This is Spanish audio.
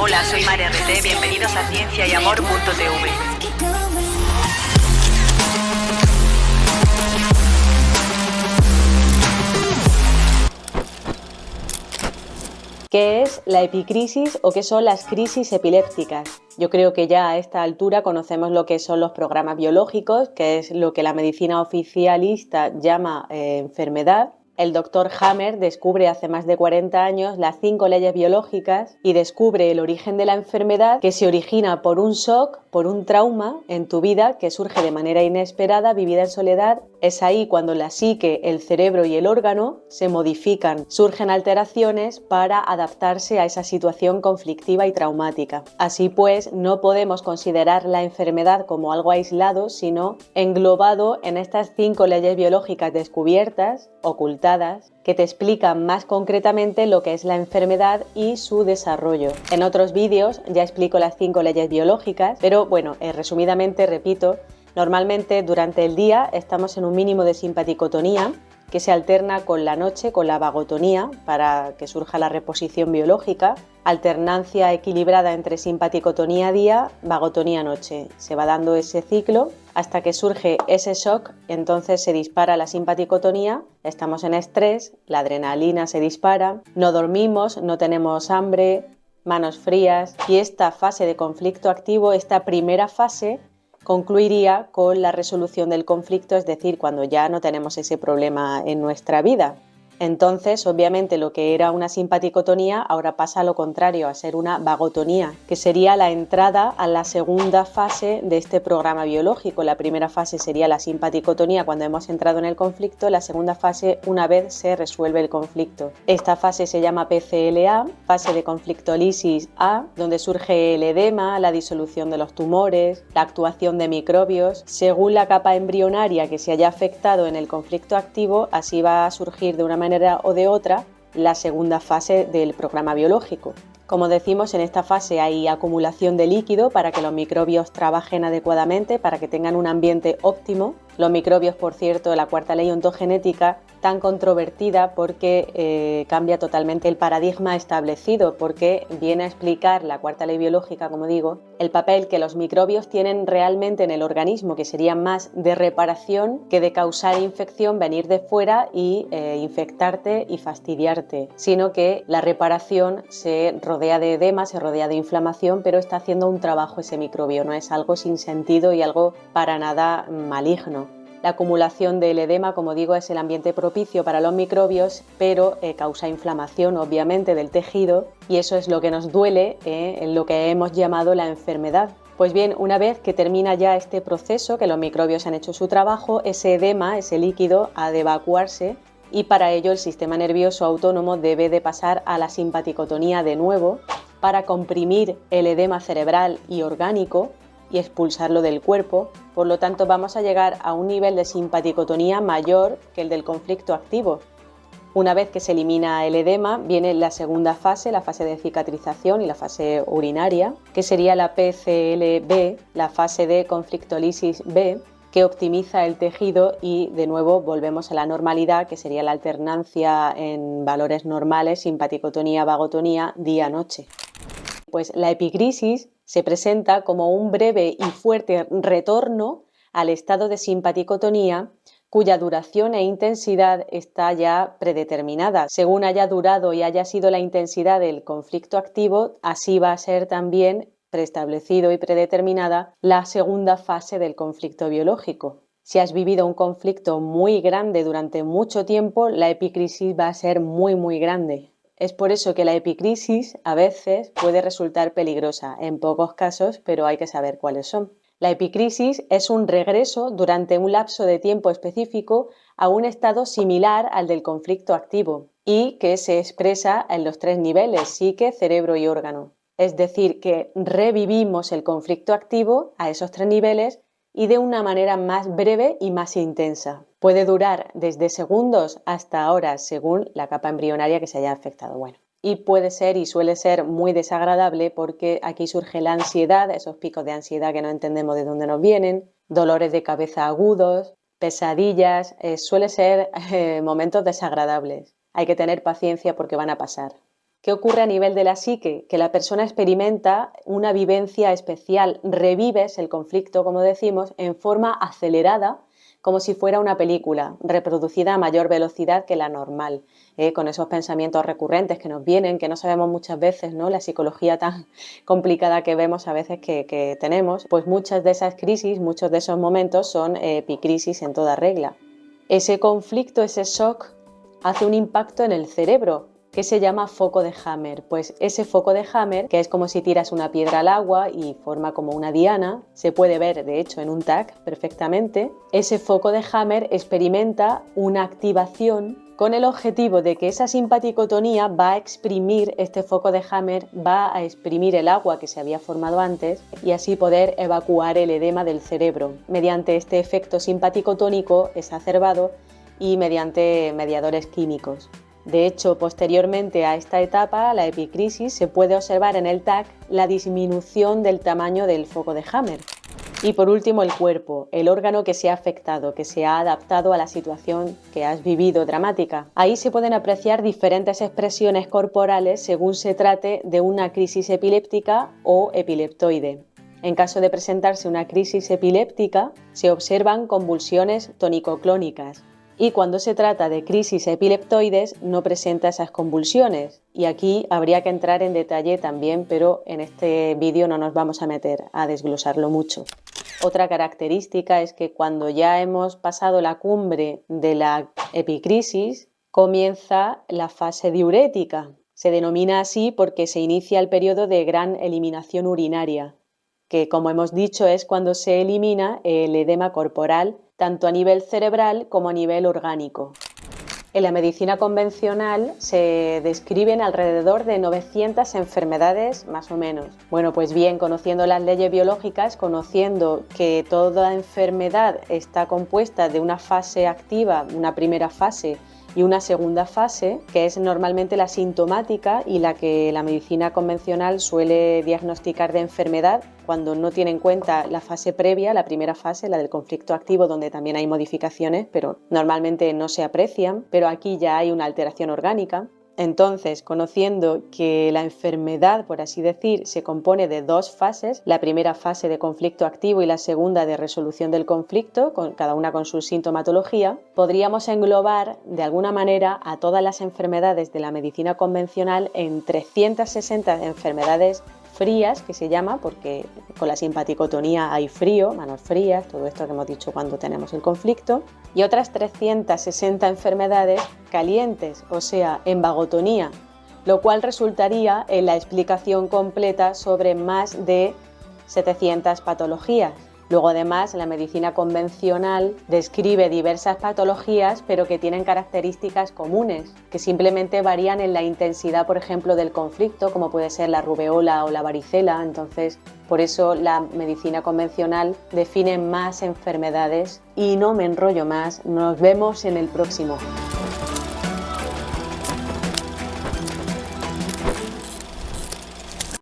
Hola, soy María RT, bienvenidos a cienciayamor.tv. ¿Qué es la epicrisis o qué son las crisis epilépticas? Yo creo que ya a esta altura conocemos lo que son los programas biológicos, que es lo que la medicina oficialista llama enfermedad. El doctor Hammer descubre hace más de 40 años las 5 leyes biológicas y descubre el origen de la enfermedad, que se origina por un shock, por un trauma en tu vida que surge de manera inesperada, vivida en soledad. Es ahí cuando la psique, el cerebro y el órgano se modifican, surgen alteraciones para adaptarse a esa situación conflictiva y traumática. Así pues, no podemos considerar la enfermedad como algo aislado, sino englobado en estas 5 leyes biológicas descubiertas, ocultadas, que te explican más concretamente lo que es la enfermedad y su desarrollo. En otros vídeos ya explico las 5 leyes biológicas, pero bueno, resumidamente repito, normalmente durante el día estamos en un mínimo de simpaticotonía que se alterna con la noche, con la vagotonía, para que surja la reposición biológica, alternancia equilibrada entre simpaticotonía día, vagotonía noche. Se va dando ese ciclo hasta que surge ese shock, entonces se dispara la simpaticotonía, estamos en estrés, la adrenalina se dispara, no dormimos, no tenemos hambre, manos frías, y esta fase de conflicto activo, esta primera fase, concluiría con la resolución del conflicto, es decir, cuando ya no tenemos ese problema en nuestra vida. Entonces, obviamente, lo que era una simpaticotonía ahora pasa a lo contrario, a ser una vagotonía, que sería la entrada a la segunda fase de este programa biológico. La primera fase sería la simpaticotonía cuando hemos entrado en el conflicto, la segunda fase una vez se resuelve el conflicto. Esta fase se llama PCLA, fase de conflictolisis A, donde surge el edema, la disolución de los tumores, la actuación de microbios. Según la capa embrionaria que se haya afectado en el conflicto activo, así va a surgir de una manera o de otra la segunda fase del programa biológico. Como decimos, en esta fase hay acumulación de líquido para que los microbios trabajen adecuadamente, para que tengan un ambiente óptimo. Los microbios, por cierto, la cuarta ley ontogenética, tan controvertida porque cambia totalmente el paradigma establecido, porque viene a explicar la cuarta ley biológica, como digo, el papel que los microbios tienen realmente en el organismo, que sería más de reparación que de causar infección, venir de fuera y infectarte y fastidiarte, sino que la reparación se rodea de edema, se rodea de inflamación, pero está haciendo un trabajo ese microbio, no es algo sin sentido y algo para nada maligno. La acumulación del edema, como digo, es el ambiente propicio para los microbios, pero causa inflamación, obviamente, del tejido, y eso es lo que nos duele, en lo que hemos llamado la enfermedad. Pues bien, una vez que termina ya este proceso, que los microbios han hecho su trabajo, ese edema, ese líquido, ha de evacuarse, y para ello el sistema nervioso autónomo debe de pasar a la simpaticotonía de nuevo para comprimir el edema cerebral y orgánico y expulsarlo del cuerpo. Por lo tanto, vamos a llegar a un nivel de simpaticotonía mayor que el del conflicto activo. Una vez que se elimina el edema, viene la segunda fase, la fase de cicatrización y la fase urinaria, que sería la PCLB, la fase de conflictolisis B, que optimiza el tejido y de nuevo volvemos a la normalidad, que sería la alternancia en valores normales, simpaticotonía, vagotonía, día-noche. Pues la epicrisis se presenta como un breve y fuerte retorno al estado de simpaticotonía, cuya duración e intensidad está ya predeterminada. Según haya durado y haya sido la intensidad del conflicto activo, así va a ser también preestablecido y predeterminada la segunda fase del conflicto biológico. Si has vivido un conflicto muy grande durante mucho tiempo, la epicrisis va a ser muy grande. Es por eso que la epicrisis a veces puede resultar peligrosa, en pocos casos, pero hay que saber cuáles son. La epicrisis es un regreso durante un lapso de tiempo específico a un estado similar al del conflicto activo y que se expresa en los 3 niveles, psique, cerebro y órgano. Es decir, que revivimos el conflicto activo a esos 3 niveles y de una manera más breve y más intensa. Puede durar desde segundos hasta horas según la capa embrionaria que se haya afectado. Y puede ser y suele ser muy desagradable porque aquí surge la ansiedad, esos picos de ansiedad que no entendemos de dónde nos vienen, dolores de cabeza agudos, pesadillas, suele ser momentos desagradables. Hay que tener paciencia porque van a pasar. ¿Qué ocurre a nivel de la psique? Que la persona experimenta una vivencia especial, revives el conflicto, como decimos, en forma acelerada, como si fuera una película, reproducida a mayor velocidad que la normal, con esos pensamientos recurrentes que nos vienen, que no sabemos muchas veces, ¿no? La psicología tan complicada que vemos a veces que tenemos, pues muchas de esas crisis, muchos de esos momentos son epicrisis en toda regla. Ese conflicto, ese shock, hace un impacto en el cerebro, que se llama foco de Hammer. Pues ese foco de Hammer, que es como si tiras una piedra al agua y forma como una diana, se puede ver de hecho en un TAC perfectamente, ese foco de Hammer experimenta una activación con el objetivo de que esa simpaticotonía va a exprimir, este foco de Hammer va a exprimir el agua que se había formado antes y así poder evacuar el edema del cerebro mediante este efecto simpaticotónico exacerbado y mediante mediadores químicos. De hecho, posteriormente a esta etapa, la epicrisis, se puede observar en el TAC la disminución del tamaño del foco de Hammer. Y por último, el cuerpo, el órgano que se ha afectado, que se ha adaptado a la situación que has vivido dramática. Ahí se pueden apreciar diferentes expresiones corporales según se trate de una crisis epiléptica o epileptoide. En caso de presentarse una crisis epiléptica, se observan convulsiones tónico-clónicas. Y cuando se trata de crisis epileptoides no presenta esas convulsiones. Y aquí habría que entrar en detalle también, pero en este vídeo no nos vamos a meter a desglosarlo mucho. Otra característica es que cuando ya hemos pasado la cumbre de la epicrisis, comienza la fase diurética. Se denomina así porque se inicia el periodo de gran eliminación urinaria, que como hemos dicho es cuando se elimina el edema corporal tanto a nivel cerebral como a nivel orgánico. En la medicina convencional se describen alrededor de 900 enfermedades más o menos. Bueno, pues bien, conociendo las leyes biológicas, conociendo que toda enfermedad está compuesta de una fase activa, una primera fase y una segunda fase, que es normalmente la sintomática y la que la medicina convencional suele diagnosticar de enfermedad cuando no tiene en cuenta la fase previa, la primera fase, la del conflicto activo, donde también hay modificaciones, pero normalmente no se aprecian, pero aquí ya hay una alteración orgánica. Entonces, conociendo que la enfermedad, por así decir, se compone de dos fases, la primera fase de conflicto activo y la segunda de resolución del conflicto, cada una con su sintomatología, podríamos englobar de alguna manera a todas las enfermedades de la medicina convencional en 360 enfermedades frías, que se llama, porque con la simpaticotonía hay frío, manos frías, todo esto que hemos dicho cuando tenemos el conflicto, y otras 360 enfermedades calientes, o sea, en vagotonía, lo cual resultaría en la explicación completa sobre más de 700 patologías. Luego, además, la medicina convencional describe diversas patologías, pero que tienen características comunes, que simplemente varían en la intensidad, por ejemplo, del conflicto, como puede ser la rubeola o la varicela. Entonces, por eso la medicina convencional define más enfermedades. Y no me enrollo más, nos vemos en el próximo.